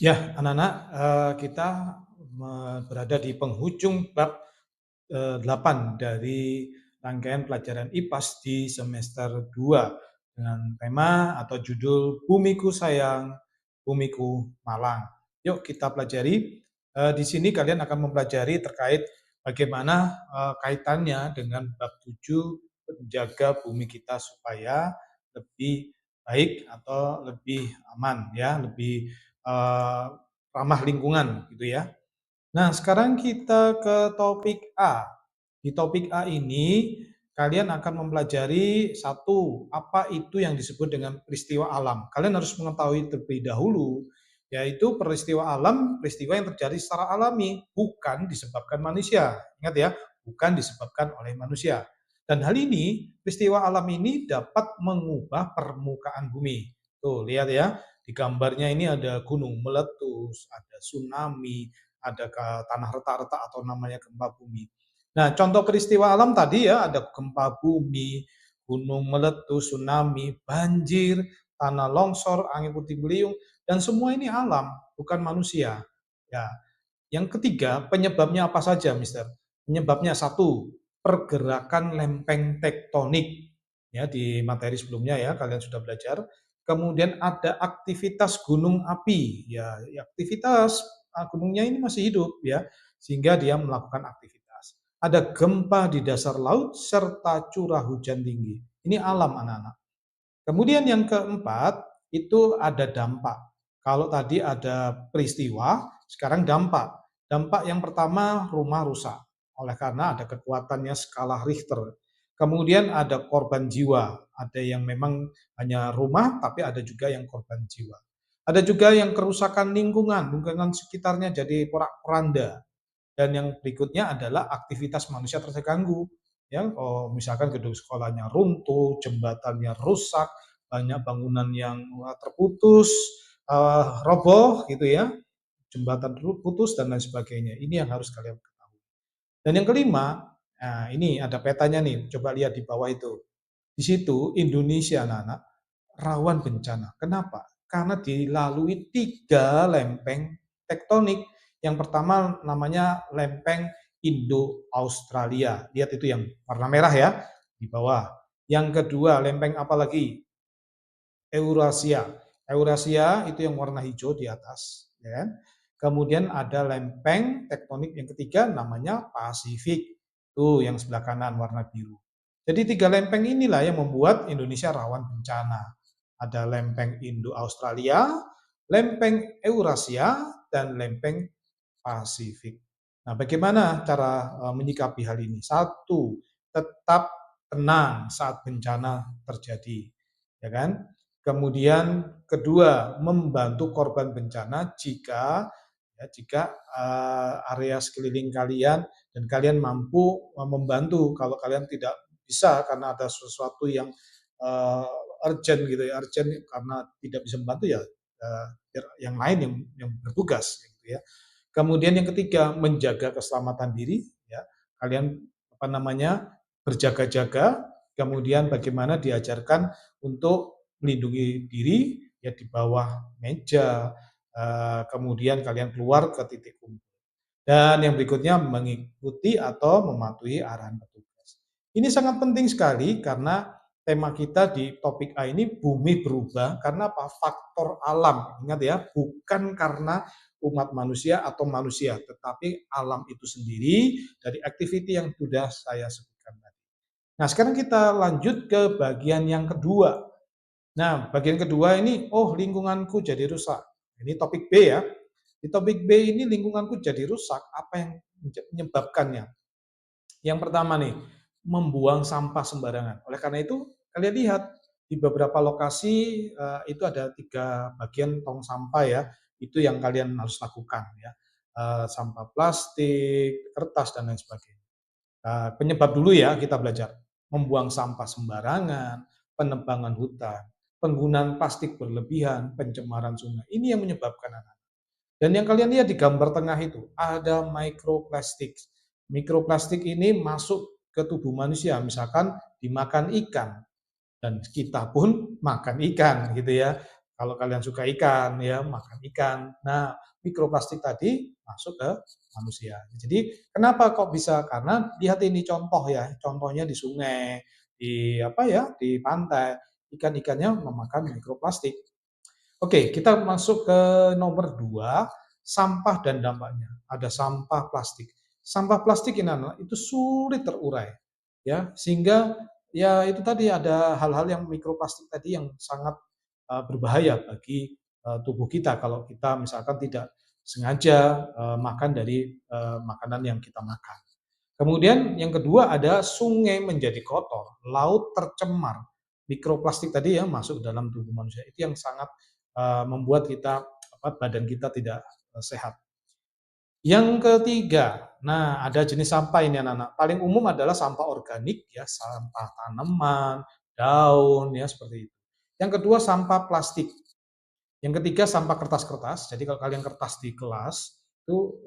Ya, anak-anak, kita berada di penghujung bab 8 dari rangkaian pelajaran IPAS di semester 2 dengan tema atau judul Bumiku Sayang, Bumiku Malang. Yuk kita pelajari. Di sini kalian akan mempelajari terkait bagaimana kaitannya dengan bab 7 menjaga bumi kita supaya lebih baik atau lebih aman ya, lebih eh, ramah lingkungan gitu ya. Nah, sekarang kita ke topik A. Di topik A ini, kalian akan mempelajari satu, apa itu yang disebut dengan peristiwa alam. Kalian harus mengetahui terlebih dahulu, yaitu peristiwa alam, peristiwa yang terjadi secara alami, bukan disebabkan manusia. Ingat ya, bukan disebabkan oleh manusia. Dan hal ini, peristiwa alam ini dapat mengubah permukaan bumi. Tuh, lihat ya, di gambarnya ini ada gunung meletus, ada tsunami, ada ke tanah retak-retak atau namanya gempa bumi. Nah, contoh peristiwa alam tadi ya ada gempa bumi, gunung meletus, tsunami, banjir, tanah longsor, angin puting beliung, dan semua ini alam, bukan manusia. Ya, yang ketiga, penyebabnya apa saja, Mister? Penyebabnya satu, pergerakan lempeng tektonik. Ya, di materi sebelumnya ya, kalian sudah belajar. Kemudian ada aktivitas gunung api. Ya, aktivitas gunungnya ini masih hidup ya, sehingga dia melakukan aktivitas. Ada gempa di dasar laut serta curah hujan tinggi. Ini alam anak-anak. Kemudian yang keempat, itu ada dampak. Kalau tadi ada peristiwa, sekarang dampak. Dampak yang pertama, rumah rusak. Oleh karena ada kekuatannya skala Richter. Kemudian ada korban jiwa. Ada yang memang hanya rumah, tapi ada juga yang korban jiwa. Ada juga yang kerusakan lingkungan, lingkungan sekitarnya jadi porak-poranda. Dan yang berikutnya adalah aktivitas manusia terganggu. Ya, oh, misalkan gedung sekolahnya runtuh, jembatannya rusak, banyak bangunan yang terputus, roboh gitu ya, jembatan putus dan lain sebagainya. Ini yang harus kalian ketahui. Dan yang kelima, nah ini ada petanya nih, coba lihat di bawah itu. Di situ Indonesia anak-anak rawan bencana. Kenapa? Karena dilalui 3 lempeng tektonik. Yang pertama namanya lempeng Indo-Australia. Lihat itu yang warna merah ya di bawah. Yang kedua lempeng apa lagi? Eurasia. Eurasia itu yang warna hijau di atas, ya kan? Kemudian ada lempeng tektonik yang ketiga namanya Pasifik. Tuh yang sebelah kanan warna biru. Jadi 3 lempeng inilah yang membuat Indonesia rawan bencana. Ada lempeng Indo-Australia, lempeng Eurasia, dan lempeng Pasifik. Nah, bagaimana cara menyikapi hal ini? Satu, tetap tenang saat bencana terjadi, ya kan? Kemudian kedua, membantu korban bencana jika area sekeliling kalian dan kalian mampu membantu. Kalau kalian tidak bisa karena ada sesuatu yang uh, urgent gitu ya, urgent karena tidak bisa membantu ya yang lain yang bertugas gitu ya. Kemudian yang ketiga, menjaga keselamatan diri ya. Kalian apa namanya? Berjaga-jaga, kemudian bagaimana diajarkan untuk melindungi diri ya di bawah meja, kemudian kalian keluar ke titik kumpul. Dan yang berikutnya mengikuti atau mematuhi arahan petugas. Ini sangat penting sekali karena tema kita di topik A ini bumi berubah karena apa? Faktor alam. Ingat ya, bukan karena umat manusia atau manusia, tetapi alam itu sendiri dari aktiviti yang sudah saya sebutkan tadi. Nah, sekarang kita lanjut ke bagian yang kedua. Nah, bagian kedua ini, oh lingkunganku jadi rusak. Ini topik B ya. Di topik B ini lingkunganku jadi rusak, apa yang menyebabkannya? Yang pertama nih, membuang sampah sembarangan. Oleh karena itu, kalian lihat di beberapa lokasi itu ada 3 bagian tong sampah ya. Itu yang kalian harus lakukan ya. Sampah plastik, kertas dan lain sebagainya. Penyebab dulu ya kita belajar. Membuang sampah sembarangan, penebangan hutan, penggunaan plastik berlebihan, pencemaran sungai. Ini yang menyebabkan anak. Dan yang kalian lihat di gambar tengah itu, ada microplastik. Mikroplastik ini masuk ke tubuh manusia, misalkan dimakan ikan. Dan kita pun makan ikan gitu ya. Kalau kalian suka ikan, ya makan ikan. Nah, mikroplastik tadi masuk ke manusia. Jadi kenapa kok bisa? Karena lihat ini contoh ya, contohnya di sungai, di apa ya, di pantai, ikan-ikannya memakan mikroplastik. Oke, kita masuk ke nomor 2, sampah dan dampaknya. Ada sampah plastik. Sampah plastik ini adalah itu sulit terurai, ya, sehingga ya itu tadi ada hal-hal yang mikroplastik tadi yang sangat berbahaya bagi tubuh kita kalau kita misalkan tidak sengaja makan dari makanan yang kita makan. Kemudian yang kedua ada sungai menjadi kotor, laut tercemar. Mikroplastik tadi ya masuk dalam tubuh manusia itu yang sangat membuat kita badan kita tidak sehat. Yang ketiga, nah ada jenis sampah ini anak-anak. Paling umum adalah sampah organik ya, sampah tanaman, daun ya seperti itu. Yang kedua sampah plastik. Yang ketiga sampah kertas-kertas. Jadi kalau kalian kertas di kelas itu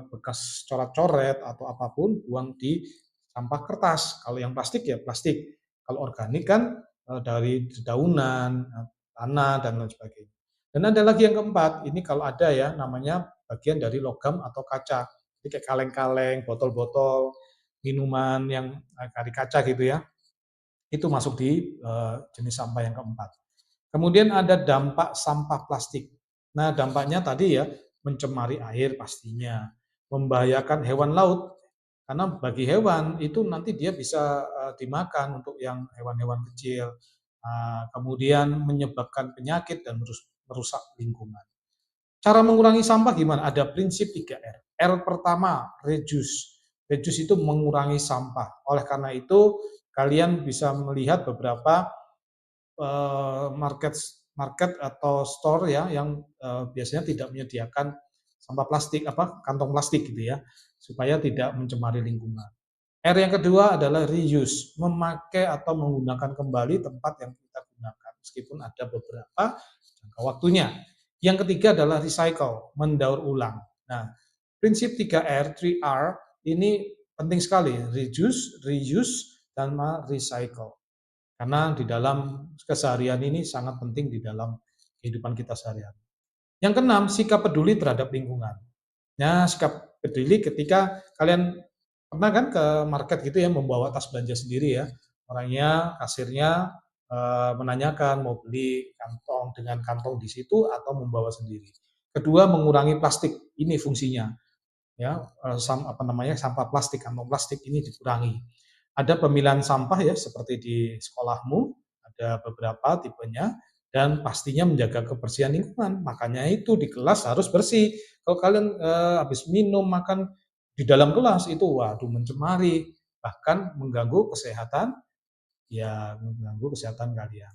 bekas coret-coret atau apapun buang di sampah kertas. Kalau yang plastik ya plastik. Kalau organik kan dari dedaunan, tanah dan lain sebagainya. Dan ada lagi yang keempat, ini kalau ada ya namanya bagian dari logam atau kaca. Jadi kayak kaleng-kaleng, botol-botol, minuman yang dari kaca gitu ya. Itu masuk di jenis sampah yang keempat. Kemudian ada dampak sampah plastik. Nah, dampaknya tadi ya, mencemari air pastinya, membahayakan hewan laut, karena bagi hewan itu nanti dia bisa dimakan untuk yang hewan-hewan kecil. Kemudian menyebabkan penyakit dan merusak lingkungan. Cara mengurangi sampah gimana? Ada prinsip 3R. R pertama, reduce. Reduce itu mengurangi sampah. Oleh karena itu, kalian bisa melihat beberapa market market atau store ya yang biasanya tidak menyediakan sampah plastik kantong plastik gitu ya supaya tidak mencemari lingkungan. R yang kedua adalah reuse, memakai atau menggunakan kembali tempat yang kita gunakan meskipun ada beberapa jangka waktunya. Yang ketiga adalah recycle, mendaur ulang. Nah, prinsip 3R, 3R ini penting sekali, reduce, reuse, dan recycle. Karena di dalam keseharian ini sangat penting di dalam kehidupan kita sehari-hari. Yang keenam, sikap peduli terhadap lingkungan. Nah, sikap peduli ketika kalian pernah kan ke market gitu ya membawa tas belanja sendiri ya. Orangnya, kasirnya menanyakan mau beli kantong dengan kantong di situ atau membawa sendiri. Kedua, mengurangi plastik. Ini fungsinya ya sampah plastik, kantong plastik ini dikurangi. Ada pemilihan sampah ya seperti di sekolahmu, ada beberapa tipenya dan pastinya menjaga kebersihan lingkungan. Makanya itu di kelas harus bersih. Kalau kalian habis minum, makan di dalam kelas itu waduh mencemari, bahkan mengganggu kesehatan ya mengganggu kesehatan kalian.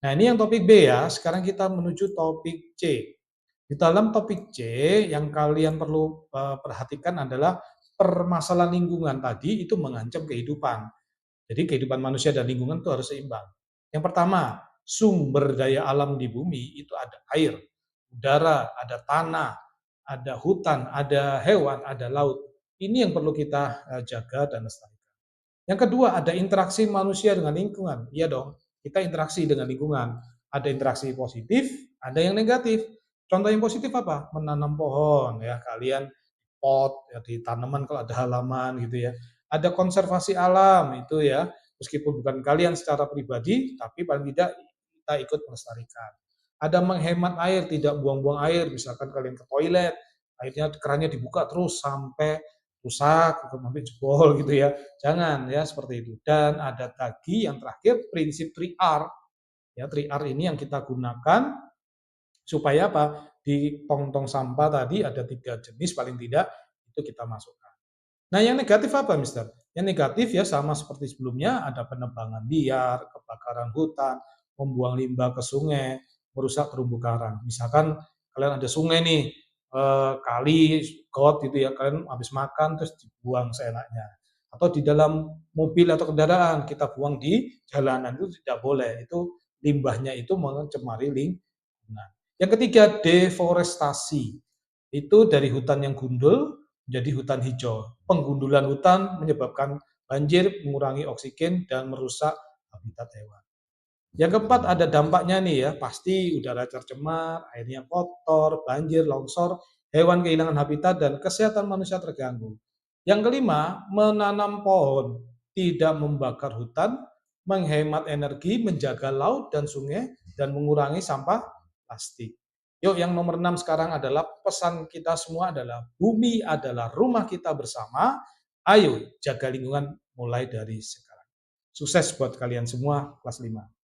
Nah, ini yang topik B ya. Sekarang kita menuju topik C. Di dalam topik C yang kalian perlu perhatikan adalah permasalahan lingkungan tadi itu mengancam kehidupan. Jadi kehidupan manusia dan lingkungan itu harus seimbang. Yang pertama, sumber daya alam di bumi itu ada air, udara, ada tanah, ada hutan, ada hewan, ada laut. Ini yang perlu kita jaga dan lestarikan. Yang kedua, ada interaksi manusia dengan lingkungan. Iya dong, kita interaksi dengan lingkungan. Ada interaksi positif, ada yang negatif. Contoh yang positif apa? Menanam pohon ya, kalian pot ya di tanaman kalau ada halaman gitu ya. Ada konservasi alam itu ya, meskipun bukan kalian secara pribadi, tapi paling tidak kita ikut melestarikan. Ada menghemat air, tidak buang-buang air, misalkan kalian ke toilet, airnya kerannya dibuka terus sampai rusak, sampai jebol gitu ya. Jangan ya seperti itu. Dan ada lagi yang terakhir prinsip 3R. Ya, 3R ini yang kita gunakan supaya apa? Di tong-tong sampah tadi ada 3 jenis paling tidak itu kita masukkan. Nah, yang negatif apa, Mister? Yang negatif ya sama seperti sebelumnya, ada penebangan liar, kebakaran hutan, membuang limbah ke sungai, merusak terumbu karang. Misalkan kalian ada sungai nih, kali, got gitu ya, kalian habis makan terus dibuang seenaknya. Atau di dalam mobil atau kendaraan kita buang di jalanan itu tidak boleh. Itu limbahnya itu mencemari lingkungan. Yang ketiga, deforestasi. Itu dari hutan yang gundul menjadi hutan hijau. Penggundulan hutan menyebabkan banjir, mengurangi oksigen, dan merusak habitat hewan. Yang keempat ada dampaknya nih ya, pasti udara tercemar, airnya kotor, banjir, longsor, hewan kehilangan habitat, dan kesehatan manusia terganggu. Yang kelima, menanam pohon, tidak membakar hutan, menghemat energi, menjaga laut dan sungai, dan mengurangi sampah plastik. Yuk, yang nomor 6 sekarang adalah pesan kita semua adalah bumi adalah rumah kita bersama. Ayo jaga lingkungan mulai dari sekarang. Sukses buat kalian semua kelas 5.